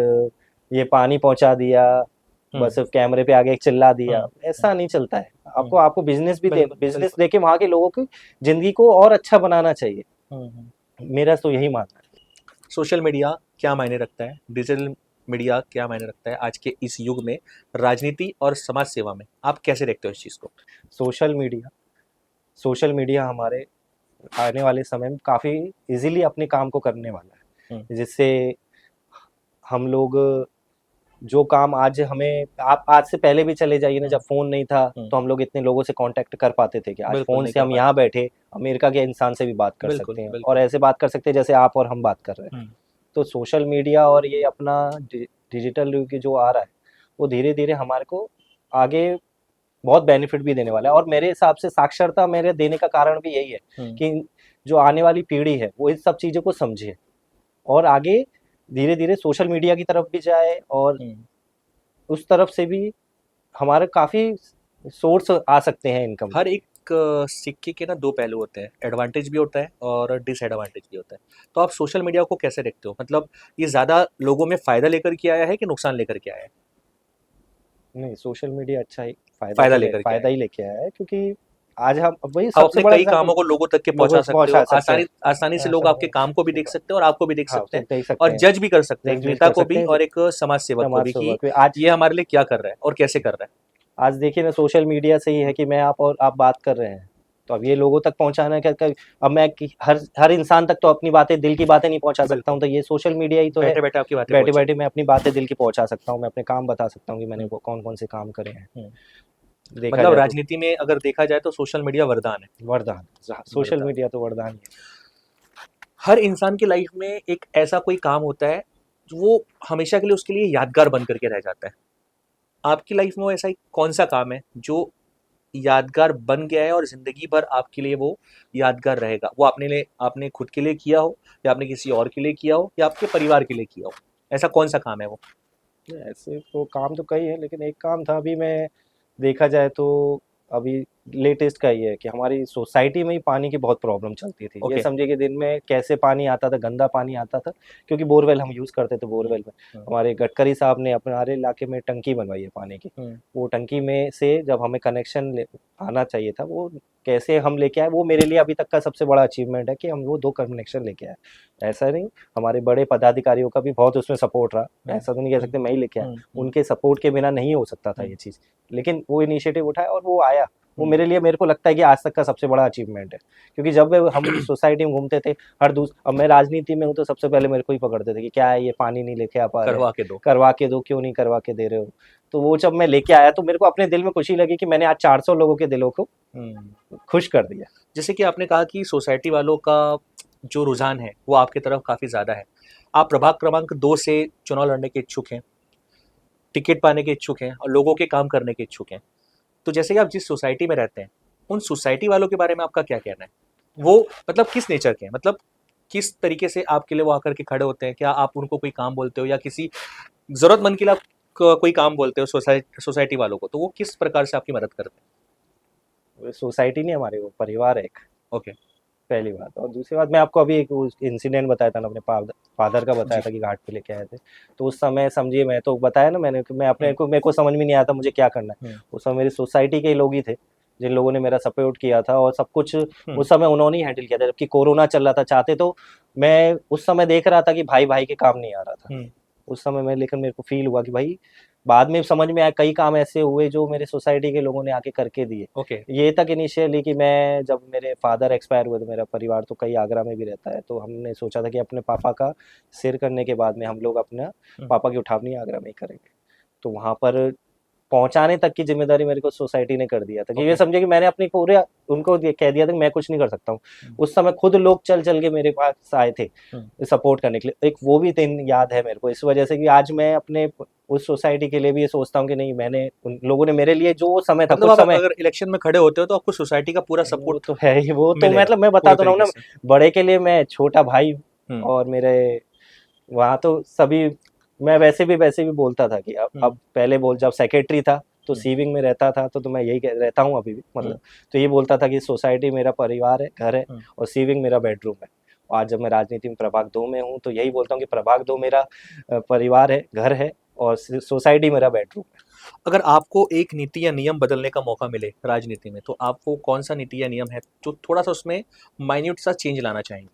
ये पानी पहुंचा दिया, बस सिर्फ कैमरे पे आगे चिल्ला दिया, ऐसा नहीं चलता है। आपको बिजनेस भी बिजनेस देके वहां के लोगों की जिंदगी को और अच्छा बनाना चाहिए। मेरा तो यही मानना है। सोशल मीडिया क्या मायने रखता है, डिजिटल मीडिया क्या मायने रखता है आज के इस युग में, राजनीति और समाज सेवा में? आप कैसे देखते हो इस चीज को? सोशल मीडिया हमारे आने वाले समय में काफी इजीली अपने काम को करने वाला है, जिससे हम लोग जो काम आज हमें, आप आज से पहले भी चले जाइए ना, जब फोन नहीं था तो हम लोग इतने लोगों से कांटेक्ट कर पाते थे कि आज फोन से हम यहाँ बैठे अमेरिका के इंसान से भी बात कर सकते हैं, और ऐसे बात कर सकते हैं जैसे आप और हम बात कर रहे हैं। तो सोशल मीडिया और ये अपना डिजिटल युग जो आ रहा है वो धीरे धीरे हमारे को आगे बहुत बेनिफिट भी देने वाला है। और मेरे हिसाब से साक्षरता मेरे देने का कारण भी यही है कि जो आने वाली पीढ़ी है वो इस सब चीज़ों को समझे और आगे धीरे धीरे सोशल मीडिया की तरफ भी जाए, और उस तरफ से भी हमारे काफ़ी सोर्स आ सकते हैं इनकम। हर एक सिक्के के ना दो पहलू होते हैं, एडवांटेज भी होता है और डिसएडवांटेज भी होता है। तो आप सोशल मीडिया को कैसे देखते हो? मतलब ये ज़्यादा लोगों में फ़ायदा लेकर के आया है कि नुकसान लेकर के आया है? नहीं, सोशल मीडिया अच्छा ही फ़ायदा ही लेके आया है, क्योंकि आज हम वही आप अपने कई कामों को लोगों तक के पहुंचा सकते हो, आसानी से लोग आपके काम को भी देख सकते हैं और आपको भी देख सकते हैं और जज भी कर सकते हैं, नेता को भी और एक समाज सेवक को भी कि आज ये हमारे लिए क्या कर रहा है और कैसे कर रहा है। आज देखिए ना, सोशल मीडिया से ही है कि मैं आप बात कर रहे हैं, तो अब ये लोगों तक पहुंचाना क्या, अब मैं हर इंसान तक तो अपनी बातें, दिल की बातें नहीं पहुंचा सकता हूँ, तो ये सोशल मीडिया ही तो है। बैठे बैठे मैं अपनी बातें दिल की पहुंचा सकता हूँ, मैं अपने काम बता सकता हूँ कि मैंने कौन कौन से काम करे हैं। मतलब राजनीति में अगर देखा जाए तो सोशल मीडिया वरदान है। वरदान, सोशल मीडिया तो वरदान ही है। हर इंसान की लाइफ में एक ऐसा कोई काम होता है जो वो हमेशा के लिए उसके लिए यादगार बन करके रह जाता है। आपकी लाइफ में ऐसा कौन सा काम है जो यादगार बन गया है और जिंदगी भर आपके लिए वो यादगार रहेगा? वो आपने खुद के लिए किया हो, या आपने किसी और के लिए किया हो, या आपके परिवार के लिए किया हो, ऐसा कौन सा काम है वो? ऐसे तो काम तो कई है, लेकिन एक काम था, अभी मैं देखा जाए तो अभी लेटेस्ट का ये है कि हमारी सोसाइटी में ही पानी की बहुत प्रॉब्लम चलती थी। ये समझिए कि दिन में कैसे पानी आता था, गंदा पानी आता था, क्योंकि बोरवेल हम यूज़ करते थे। बोरवेल में हमारे गडकरी साहब ने हमारे इलाके में टंकी बनवाई है पानी की। वो टंकी में से जब हमें कनेक्शन आना चाहिए था, वो कैसे हम लेके आए, वो मेरे लिए अभी तक का सबसे बड़ा अचीवमेंट है कि हम वो 2 कनेक्शन लेके आए। ऐसा नहीं, हमारे बड़े पदाधिकारियों का भी बहुत उसमें सपोर्ट रहा, ऐसा तो नहीं कह सकते मैं ही लेके आया, उनके सपोर्ट के बिना नहीं हो सकता था ये चीज़, लेकिन वो इनिशिएटिव उठाया और वो आया। वो मेरे को लगता है कि आज तक का सबसे बड़ा अचीवमेंट है, क्योंकि जब हम सोसाइटी में घूमते थे अब मैं राजनीति में हूँ, तो सबसे पहले मेरे को ही पकड़ते थे कि क्या है ये पानी नहीं लेके आ पा रहे, करवा के दो, क्यों नहीं करवा के दे रहे हो। तो वो जब मैं लेके आया तो मेरे को अपने दिल में खुशी लगी कि मैंने आज 400 लोगों के दिलों को खुश कर दिया। जैसे कि आपने कहा कि सोसाइटी वालों का जो रुझान है वो आपकी तरफ काफ़ी ज़्यादा है। आप प्रभाग क्रमांक 2 से चुनाव लड़ने के इच्छुक हैं, टिकट पाने के इच्छुक हैं और लोगों के काम करने के इच्छुक हैं। तो जैसे कि आप जिस सोसाइटी में रहते हैं, उन सोसाइटी वालों के बारे में आपका क्या कहना है? वो मतलब किस नेचर के हैं? मतलब किस तरीके से आपके लिए वो आकर के खड़े होते हैं? क्या आप उनको कोई काम बोलते हो, या किसी ज़रूरतमंद के लिए आप कोई काम बोलते हो सोसाइटी वालों को, तो वो किस प्रकार से आपकी मदद करते हैं? सोसाइटी नहीं हमारे, वो परिवार है एक। ओके। पहली बात। और दूसरी बात, मैं आपको अभी एक इंसिडेंट बताया था ना, अपने फादर का बताया था कि घाट पे लेके आए थे। तो उस समय समझिए, मैं तो बताया ना मैंने कि मैं अपने को, मेरे को समझ में नहीं आता मुझे क्या करना है। उस समय मेरी सोसाइटी के लोग ही थे जिन लोगों ने मेरा सपोर्ट किया था, और सब कुछ उस समय उन्होंने ही हैंडल किया था, जबकि कोरोना चल रहा था। चाहते तो मैं उस समय देख रहा था कि भाई भाई के काम नहीं आ रहा था उस समय मैं, लेकिन मेरे को फील हुआ कि भाई, बाद में समझ में आया कई काम ऐसे हुए जो मेरे सोसाइटी के लोगों ने आके करके दिए। ओके। ये तक इनिशियली कि मैं, जब मेरे फादर एक्सपायर हुए तो मेरा परिवार तो कई आगरा में भी रहता है, तो हमने सोचा था कि अपने पापा का सिर करने के बाद में हम लोग अपना पापा की उठावनी आगरा में ही करेंगे। तो वहाँ पर पहुंचाने तक की जिम्मेदारी मेरे को सोसाइटी ने कर दिया था कि ये समझे कि मैंने अपनी पूरे उनको कह दिया था कि मैं कुछ नहीं कर सकता हूँ। उस समय खुद लोग चल चल के मेरे पास आए थे सपोर्ट करने के लिए। एक वो भी दिन याद है मेरे को, इस वजह से कि आज मैं अपने उस सोसाइटी के लिए भी ये सोचता हूँ कि नहीं, मैंने, उन लोगों ने मेरे लिए जो समय था, मतलब कुछ आप समय, अगर इलेक्शन में खड़े होते हो तो आपको सोसाइटी का पूरा वो सपोर्ट तो है ही, वो तो मिलेगा मतलब मैं बता पूरे तो रहा हूँ तरीके ना, से। बड़े के लिए मैं छोटा भाई। और मेरे वहाँ तो सभी, मैं वैसे भी बोलता था कि अब पहले बोल, जब सेक्रेटरी था तो सीविंग में रहता था, तो मैं यही रहता हूँ अभी भी, मतलब तो ये बोलता था कि सोसाइटी मेरा परिवार है, घर है, और सीविंग मेरा बेडरूम है। और आज जब मैं राजनीति में प्रभाग 2 में हूँ, तो यही बोलता हूँ कि प्रभाग 2 मेरा परिवार है, घर है, और सोसाइटी मेरा बेडरूम है। अगर आपको एक नीति या नियम बदलने का मौका मिले राजनीति में, तो आपको कौन सा नीति या नियम है जो थोड़ा सा उसमें माइन्यूट सा चेंज लाना चाहेंगे?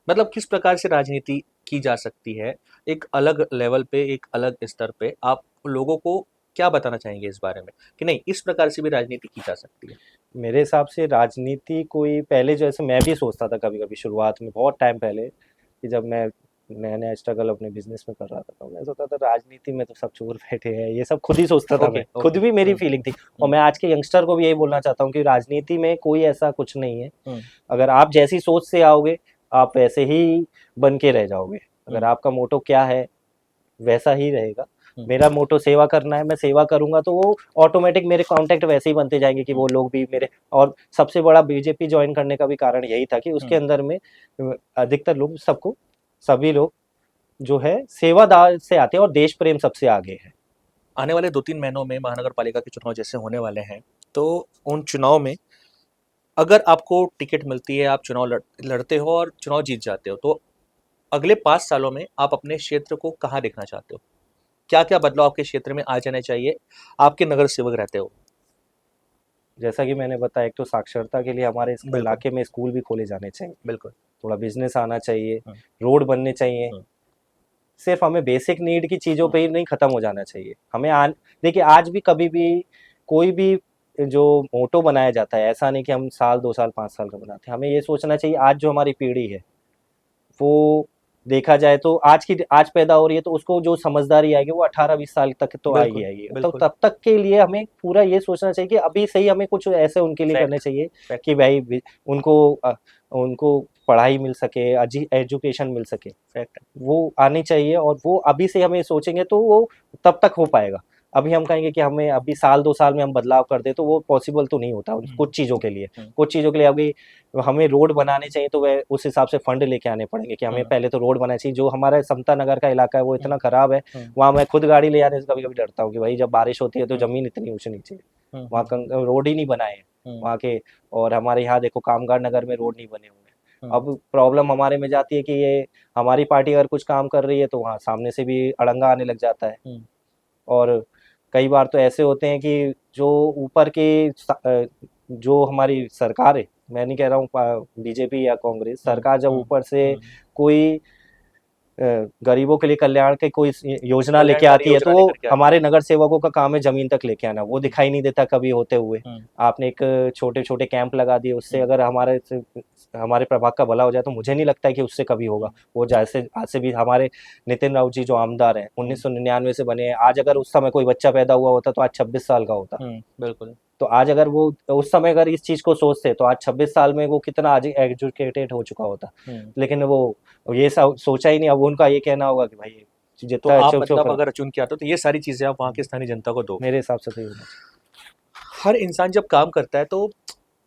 मतलब किस प्रकार से राजनीति की जा सकती है एक अलग लेवल पे, एक अलग स्तर पे? आप लोगों को क्या बताना चाहेंगे इस बारे में कि नहीं, इस प्रकार से भी राजनीति की जा सकती है? मेरे हिसाब से राजनीति कोई, पहले जैसे मैं भी सोचता था कभी कभी शुरुआत में, बहुत टाइम पहले, कि जब मैं नया नया स्ट्रगल अपने बिजनेस में कर रहा था, तो मैं सोचता था राजनीति में तो सब चोर बैठे हैं, ये सब खुद ही सोचता था ओके, मैं, खुद ओके। भी मेरी फीलिंग थी। और मैं आज के यंगस्टर को भी यही बोलना चाहता हूँ कि राजनीति में कोई ऐसा कुछ नहीं है। अगर आप जैसी सोच से आओगे, आप वैसे ही बन के रह जाओगे। अगर आपका मोटो क्या है, वैसा ही रहेगा। मेरा मोटो सेवा करना है, मैं सेवा करूंगा, तो वो ऑटोमेटिक मेरे कांटेक्ट वैसे ही बनते जाएंगे कि वो लोग भी मेरे। और सबसे बड़ा बीजेपी ज्वाइन करने का भी कारण यही था कि उसके अंदर में अधिकतर लोग, सबको, सभी लोग जो है सेवादार से आते हैं, और देश प्रेम सबसे आगे है। आने वाले 2-3 महीनों में महानगर पालिका के चुनाव जैसे होने वाले हैं, तो उन चुनाव में अगर आपको टिकट मिलती है, आप चुनाव लड़ते हो और चुनाव जीत जाते हो, तो अगले 5 सालों में आप अपने क्षेत्र को कहाँ देखना चाहते हो? क्या-क्या बदलाव आपके क्षेत्र में आ जाने चाहिए, आपके नगर सेवक रहते हो? जैसा कि मैंने बताया, एक तो साक्षरता के लिए हमारे इस बिल्कुल। इलाके में स्कूल भी खोले जाने चाहिए, बिल्कुल। थोड़ा बिजनेस आना चाहिए, रोड बनने चाहिए। सिर्फ हमें बेसिक नीड की चीज़ों पे ही नहीं ख़त्म हो जाना चाहिए। हमें देखिए, आज भी कभी भी कोई भी जो मोटो बनाया जाता है, ऐसा नहीं कि हम साल 2 साल 5 साल का बनाते हैं। हमें ये सोचना चाहिए, आज जो हमारी पीढ़ी है, वो देखा जाए तो आज पैदा हो रही है, तो उसको जो समझदारी आएगी वो 18-20 साल तक तो आएगी बिल्कुल, आएगी। तो बिल्कुल। तब तक के लिए हमें पूरा ये सोचना चाहिए कि अभी से ही हमें कुछ ऐसे उनके लिए करने फैक्ट, चाहिए फैक्ट। कि भाई उनको पढ़ाई मिल सके, एजुकेशन मिल सके, फैक्ट। वो आनी चाहिए। और वो अभी से हमें सोचेंगे तो वो तब तक हो पाएगा। अभी हम कहेंगे कि हमें अभी साल 2 साल में हम बदलाव कर दें, तो वो पॉसिबल तो नहीं होता कुछ चीज़ों के लिए। कुछ चीज़ों के लिए अभी हमें रोड बनाने चाहिए, तो वह उस हिसाब से फंड लेके आने पड़ेंगे कि हमें पहले तो रोड बनाना चाहिए। जो हमारा समता नगर का इलाका है वो इतना खराब है, वहाँ मैं खुद गाड़ी ले आने से कभी कभी डरता हूँ कि भाई जब बारिश होती है तो जमीन इतनी ऊंची नीचे है, वहाँ रोड ही नहीं बनाए हैं वहाँ के। और हमारे यहाँ देखो, कामगार नगर में रोड नहीं बने हुए हैं। अब प्रॉब्लम हमारे में जाती है कि ये हमारी पार्टी अगर कुछ काम कर रही है तो वहाँ सामने से भी अड़ंगा आने लग जाता है। और कई बार तो ऐसे होते हैं कि जो ऊपर के जो हमारी सरकार है, मैं नहीं कह रहा हूँ बीजेपी या कांग्रेस सरकार, जब ऊपर से कोई गरीबों के लिए कल्याण की कोई योजना लेके कल्याणकारी आती है, तो योजना वो लेकर के आती हमारे नगर सेवकों का काम है जमीन तक लेके आना। वो दिखाई नहीं देता कभी होते हुए। आपने एक छोटे छोटे कैंप लगा दिए, उससे अगर हमारे प्रभाग का भला हो जाए, तो मुझे नहीं लगता है कि उससे कभी होगा। वो जैसे आज से भी हमारे नितिन राउत जी जो आमदार हैं, 1999 से बने हैं, आज अगर उस समय कोई बच्चा पैदा हुआ होता तो आज 26 साल का होता। बिल्कुल। तो आज अगर वो उस समय अगर इस चीज को सोचते, तो आज 26 साल में वो कितना आज एजुकेटेड हो चुका होता। लेकिन वो ये सोचा ही नहीं। अब उनका ये कहना होगा कि भाई तो जितना आप चुप चुप मतलब अगर चुन के आते हो तो ये सारी चीजें आप वहाँ की स्थानीय जनता को दो। मेरे हिसाब से तो ये होना चाहिए। हर इंसान जब काम करता है तो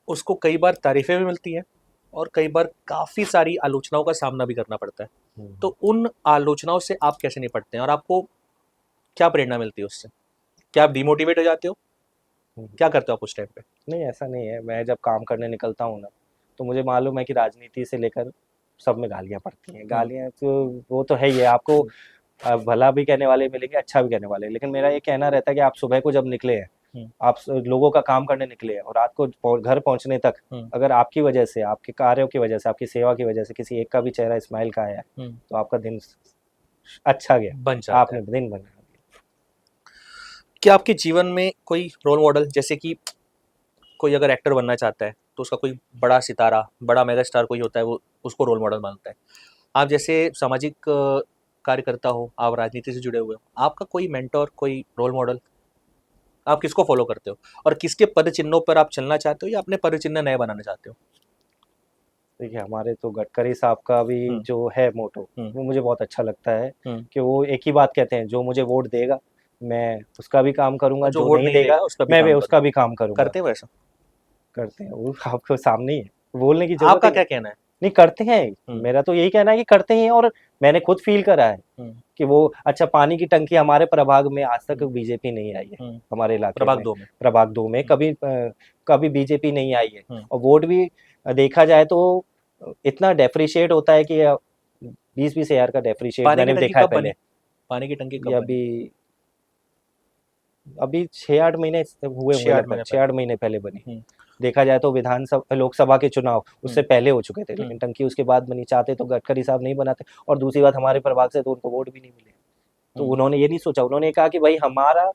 उसको कई बार तारीफें भी मिलती हैं और कई बार काफी सारी आलोचनाओं का सामना भी करना पड़ता है। तो उन आलोचनाओं से आप कैसे निपटते हैं और आपको क्या प्रेरणा मिलती है उससे? क्या आप डिमोटिवेट हो जाते हो? क्या करते हो आप उस टाइम पे? नहीं, ऐसा नहीं है। मैं जब काम करने निकलता हूँ ना, तो मुझे मालूम है कि राजनीति से लेकर सब में गालियाँ पड़ती हैं। गालियाँ तो वो तो है ही है, आपको भला भी कहने वाले मिलेंगे, अच्छा भी कहने वाले, लेकिन मेरा ये कहना रहता है कि आप सुबह को जब निकले हैं, आप लोगों का काम करने निकले हैं और रात को घर पहुंचने तक अगर आपकी वजह से, आपके कार्यों की वजह से, आपकी सेवा की वजह से किसी एक का भी चेहरा स्माइल का आया है, तो आपका दिन अच्छा गया, बन जाता आपने दिन बना दिया। क्या आपके जीवन में कोई रोल मॉडल, जैसे कि कोई अगर एक्टर बनना चाहता है तो उसका कोई बड़ा सितारा, बड़ा मेगा स्टार कोई होता है, वो उसको रोल मॉडल मानता है। आप जैसे सामाजिक कार्यकर्ता हो, आप राजनीति से जुड़े हुए हो, आपका कोई मेंटोर, कोई रोल मॉडल, आप किसको फॉलो करते हो और किसके पद चिन्हों पर आप चलना चाहते हो या अपने पद चिन्ह नए बनाना चाहते हो? देखिए, हमारे तो गडकरी साहब का भी जो है मोटो, वो मुझे बहुत अच्छा लगता है कि वो एक ही बात कहते हैं, जो मुझे वोट देगा मैं उसका भी काम करूंगा, जो वोट नहीं देगा मैं भी उसका भी काम करूंगा। करते हो ऐसा? करते हैं, वो आपको सामने ही है, बोलने की जरूरत आपका क्या कहना है? नहीं, करते हैं। मेरा तो यही कहना है कि करते हैं, और मैंने खुद फील करा है कि वो अच्छा, पानी की टंकी हमारे प्रभाग में आज तक बीजेपी नहीं आई है, हमारे इलाके में प्रभाग 2 में कभी बीजेपी नहीं आई है, और वोट भी देखा जाए तो इतना डेप्रिशिएट होता है कि 20-20 हजार का डेप्रिशिएट मैंने देखा है पहले। पानी की टंकी कब अभी 6-8 महीने हुए, 6-8 महीने पहले बनी। देखा जाए तो विधानसभा, लोकसभा के चुनाव उससे पहले हो चुके थे, लेकिन टंकी उसके बाद बनी। चाहते तो गडकरी साहब नहीं बनाते, और दूसरी बात, हमारे प्रभाग से तो उनको वोट भी नहीं मिले, तो उन्होंने ये नहीं सोचा, उन्होंने कहा कि भाई हमारा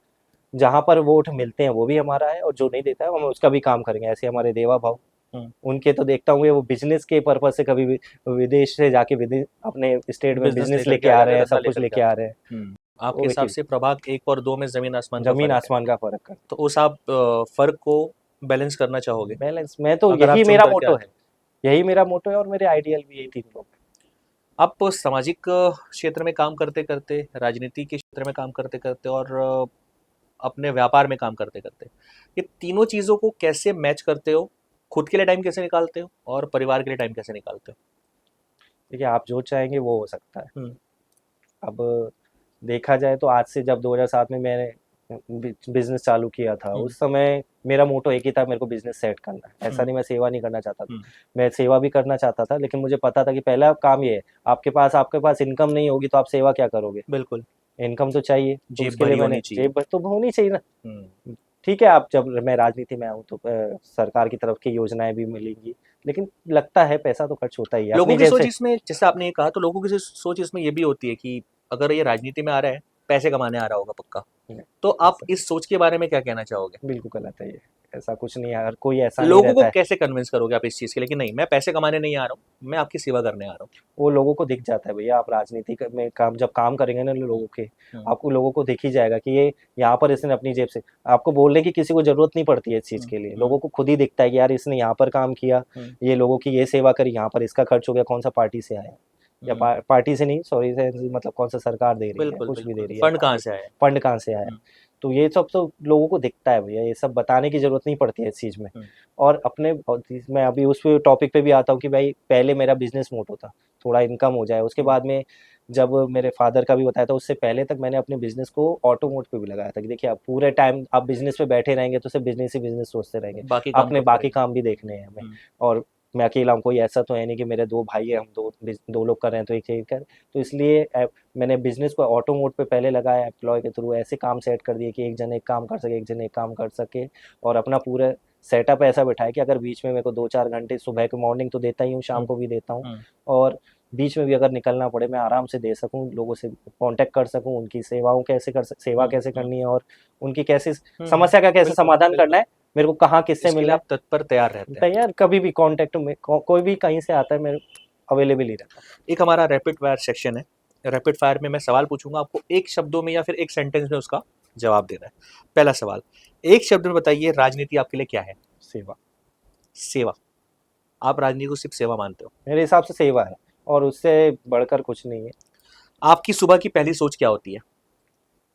जहाँ पर वोट मिलते हैं वो भी हमारा है, और जो नहीं देता है हम उसका भी काम करेंगे। ऐसे हमारे देवा भाव, उनके तो देखता हूँ वो बिजनेस के पर्पज से कभी विदेश से जाके अपने स्टेट में बिजनेस लेके आ रहे हैं, सब कुछ लेके आ रहे हैं। आपके हिसाब से प्रभाग 1 और 2 में जमीन आसमान का फर्क है, तो उस आप फर्क को बैलेंस करना चाहोगे? बैलेंस, मैं तो यही मेरा मोटो है, यही मेरा मोटो है, और मेरे आइडियल भी यही 3 लोग। आप सामाजिक क्षेत्र में काम करते करते, राजनीति के क्षेत्र में काम करते करते और अपने व्यापार में काम करते करते, ये तीनों चीज़ों को कैसे मैच करते हो? खुद के लिए टाइम कैसे निकालते हो और परिवार के लिए टाइम कैसे निकालते हो? देखिए, आप जो चाहेंगे वो हो सकता है। अब देखा जाए तो आज से जब 2007 में मैंने बिजनेस चालू किया था, उस समय मेरा मोटो एक ही था, मेरे को बिजनेस सेट करना है। ऐसा नहीं मैं सेवा नहीं करना चाहता था, मैं सेवा भी करना चाहता था, लेकिन मुझे पता था कि पहला काम ये है, आपके पास इनकम नहीं होगी तो आप सेवा क्या करोगे? बिल्कुल, इनकम तो चाहिए, तो उसके लिए मैंने जेब तो होनी चाहिए ना। ठीक है, आप जब मैं राजनीति में आऊँ तो सरकार की तरफ की योजनाएं भी मिलेंगी, लेकिन लगता है पैसा तो खर्च होता ही है। लोगों की सोच इसमें, जैसे आपने ये कहा, तो लोगों की सोच इसमें ये भी होती है कि अगर ये राजनीति में आ रहा है, पैसे कमाने आ रहा होगा पक्का, तो आप इस सोच के बारे में क्या कहना चाहोगे? बिल्कुल गलत है ये, ऐसा कुछ नहीं है, हर कोई ऐसा नहीं लोगों रहता को कैसे कन्विंस करोगे आप इस चीज़ के लिए कि नहीं, मैं पैसे कमाने नहीं आ रहा हूँ, मैं आपकी सेवा करने आ रहा हूँ? वो लोगों को दिख जाता है भैया, आप राजनीति में जब काम करेंगे ना लोगों के, आपको लोगों को दिख ही जाएगा कि ये यहाँ पर इसने अपनी जेब से, आपको बोलने की किसी को जरूरत नहीं पड़ती है इस चीज के लिए, लोगों को खुद ही दिखता है कि यार इसने यहाँ पर काम किया, ये लोगों की ये सेवा करी, यहाँ पर इसका खर्च हो गया, कौन सा पार्टी से आया, या पार्टी से नहीं, सॉरी से, मतलब कौन सा सरकार दे रही है, कुछ भी दे रही है, फंड कहाँ से आया, फंड कहाँ से आया, तो ये सब तो लोगों को दिखता है भैया, ये सब बताने की जरूरत नहीं पड़ती है इस चीज़ में। और अपने, मैं अभी उस टॉपिक पे भी आता हूँ कि भाई पहले मेरा बिजनेस मोटो था, थोड़ा इनकम हो जाए, उसके बाद में जब मेरे फादर का भी बताया था, उससे पहले तक मैंने अपने बिजनेस को ऑटो मोड पे भी लगाया था कि देखिए, आप पूरे टाइम आप बिजनेस पे बैठे रहेंगे तो सिर्फ बिजनेस ही बिजनेस सोचते रहेंगे, अपने बाकी काम भी देखने हैं हमें, और मैं अकेला हूँ, कोई ऐसा तो है नहीं कि मेरे 2 भाई है, हम दो लोग कर रहे हैं तो एक कर, तो इसलिए मैंने बिजनेस को ऑटो मोड पे पहले लगाया, एम्प्लॉय के थ्रू ऐसे काम सेट कर दिए कि एक जन एक काम कर सके, एक जन एक काम कर सके, और अपना पूरा सेटअप ऐसा बैठाया कि अगर बीच में मेरे को 2-4 घंटे, सुबह के मॉर्निंग तो देता ही हूँ, शाम को भी देता हूँ, और बीच में भी अगर निकलना पड़े मैं आराम से दे सकूँ, लोगों से कांटेक्ट कर सकूँ, उनकी सेवा कैसे करनी है, और उनकी कैसे समस्या का कैसे समाधान करना है, मेरे को कहाँ किससे मिलना है, तत्पर तैयार रहते हैं, तैयार, कभी भी कांटेक्ट में कोई भी कहीं से आता है, मेरे अवेलेबल ही रहता है। एक हमारा रैपिड फायर सेक्शन है, रैपिड फायर में मैं सवाल पूछूंगा, आपको एक शब्दों में या फिर एक सेंटेंस में उसका जवाब देना है। पहला सवाल, एक शब्द में बताइए, राजनीति आपके लिए क्या है? सेवा। सेवा, आप राजनीति को सिर्फ सेवा मानते हो? मेरे हिसाब से सेवा है, और उससे बढ़कर कुछ नहीं है। आपकी सुबह की पहली सोच क्या होती है?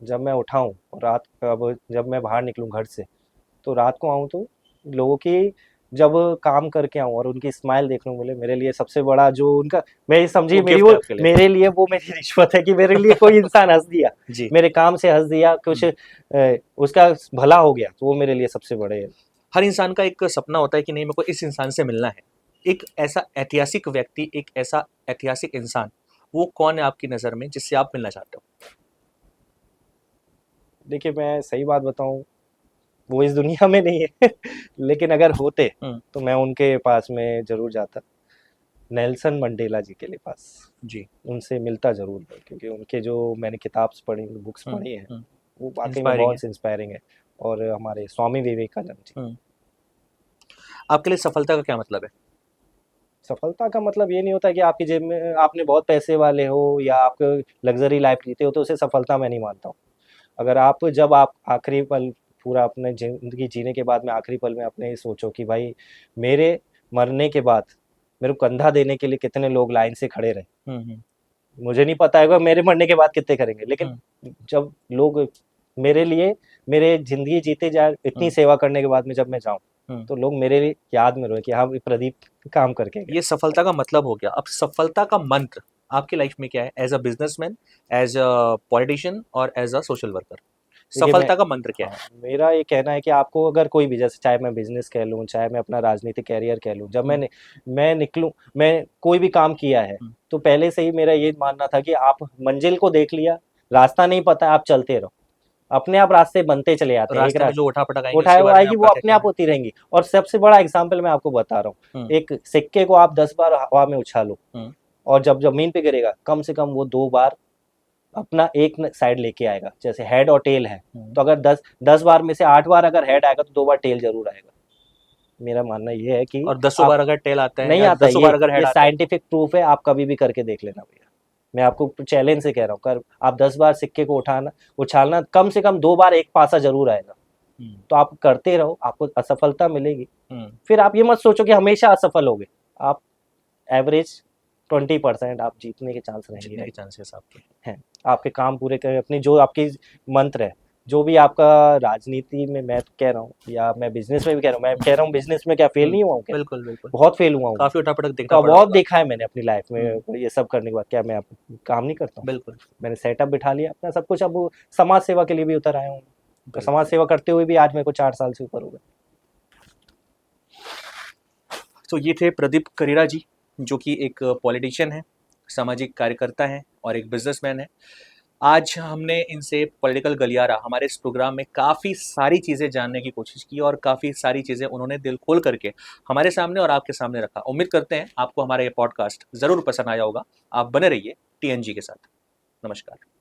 जब मैं उठाऊं और जब मैं बाहर निकलूं घर से, तो रात को आऊं तो लोगों की जब काम करके आऊं और उनकी स्माइल देख लूं, बोले मेरे लिए सबसे बड़ा जो उनका, मैं समझिए मेरे लिए वो मेरी रिश्वत है कि मेरे लिए कोई इंसान हंस दिया मेरे काम से हंस दिया, कुछ उसका भला हो गया, तो वो मेरे लिए सबसे बड़े है। हर इंसान का एक सपना होता है कि नहीं, मेरे को इस इंसान से मिलना है, एक ऐसा ऐतिहासिक व्यक्ति, एक ऐसा ऐतिहासिक इंसान, वो कौन है आपकी नज़र में जिससे आप मिलना चाहते हो? देखिए, मैं सही बात बताऊँ, वो इस दुनिया में नहीं है लेकिन अगर होते तो मैं उनके पास में ज़रूर जाता, नेल्सन मंडेला जी के लिए पास। जी। उनसे मिलता ज़रूर मैं, क्योंकि उनके जो मैंने किताब्स पढ़ी, बुक्स पढ़ी हैं, वो वाक़ई में इंस्पायरिंग है। बहुत इंस्पायरिंग है। और हमारे स्वामी विवेकानंद जी। आपके लिए सफलता का क्या मतलब है? सफलता का मतलब ये नहीं होता कि आपकी जेब में आपने बहुत पैसे वाले हो या आप लग्ज़री लाइफ़ जीते हो तो उसे सफलता मैं नहीं मानता हूँ। अगर जब आप आखिरी पल पूरा अपने ज़िंदगी जीने के बाद में आखिरी पल में अपने ये सोचो कि भाई मेरे मरने के बाद मेरे को कंधा देने के लिए कितने लोग लाइन से खड़े रहे। मुझे नहीं पता है मेरे मरने के बाद कितने करेंगे, लेकिन जब लोग मेरे लिए मेरे ज़िंदगी जीते जाए इतनी सेवा करने के बाद में जब मैं जाऊँ, तो लोग मेरे लिए याद में रोए कि हाँ, प्रदीप काम करके गया। ये सफलता का मतलब हो गया। अब सफलता का मंत्र आपकी लाइफ में क्या है? As a businessman, as a politician और एज़ अ सोशल वर्कर? देखिए, सफलता का मंत्र क्या है? मेरा ये कहना है कि आपको अगर कोई भी, जैसे चाहे मैं बिज़नेस कह लूँ, चाहे मैं अपना राजनीतिक करियर कह लूँ, जब मैं निकलूँ, मैं कोई भी काम किया है, तो पहले से ही मेरा ये मानना था कि आप मंजिल को देख लिया, रास्ता नहीं पता, आप चलते रहो। अपने आप रास्ते बनते चले आते हैं। एक रास्ते में जो उठा-पटक आएँगे उठाए उसके वो बारे में आएगी, वो आपका क्या अपने आप कहना होती रहेंगी। और सबसे बड़ा एग्ज़ाम्पल मैं आपको बता रहा हूँ, एक सिक्के को आप 10 बार हवा में उछालो है? और जब ज़मीन पे गिरेगा, कम से कम वो 2 बार अपना एक साइड लेके आएगा। जैसे हेड और टेल है, तो अगर 10 बार में से 8 बार अगर हेड आएगा तो 2 बार टेल ज़रूर आएगा। मेरा मानना ये है कि और दसों आप बार अगर टेल आता है नहीं या आता, दसों बार अगर हेड ये आता है? साइंटिफिक प्रूफ है, आप कभी भी करके देख लेना भैया। मैं आपको चैलेंज से कह रहा हूँ, कर आप 10 बार सिक्के को उछालना, कम से कम 2 बार एक पासा ज़रूर आएगा। तो आप करते रहो, आपको असफलता मिलेगी। फिर आप ये मत सोचो कि हमेशा असफल होगे। आप एवरेज 20% आप जीतने के चांस जीतने रहेंगे के चांसेस आपके हैं। आपके काम पूरे करें, अपनी जो आपकी मंत्र है, जो भी आपका राजनीति में मैं कह रहा हूँ या मैं बिज़नेस में भी कह रहा हूँ, मैं कह रहा हूँ बिज़नेस में क्या फेल नहीं हुआ हूँ क्या? बिल्कुल, बिल्कुल। बहुत फेल हुआ हूँ मैं। काफ़ी उठा-पटक देखना का पड़ा बहुत होगा। देखा है मैंने अपनी लाइफ में, ये सब करने के बाद क्या मैं अब काम नहीं करता हूँ? बिल्कुल, मैंने सेटअप बिठा लिया अपना सब कुछ, अब वो समाज सेवा के लिए भी उतर आया हूँ। तो समाज बिल्कुल। सेवा करते हुए भी आज मेरे को 4 साल से ऊपर हो गए। तो ये थे प्रदीप करीरा जी, जो कि एक पॉलिटिशियन हैं, सामाजिक कार्यकर्ता हैं और एक बिज़नेसमैन हैं। आज हमने इनसे पॉलिटिकल गलियारा हमारे इस प्रोग्राम में काफ़ी सारी चीज़ें जानने की कोशिश की और काफ़ी सारी चीज़ें उन्होंने दिल खोल करके हमारे सामने और आपके सामने रखा। उम्मीद करते हैं आपको हमारा ये पॉडकास्ट ज़रूर पसंद आया होगा। आप बने रहिए टीएनजी के साथ। नमस्कार।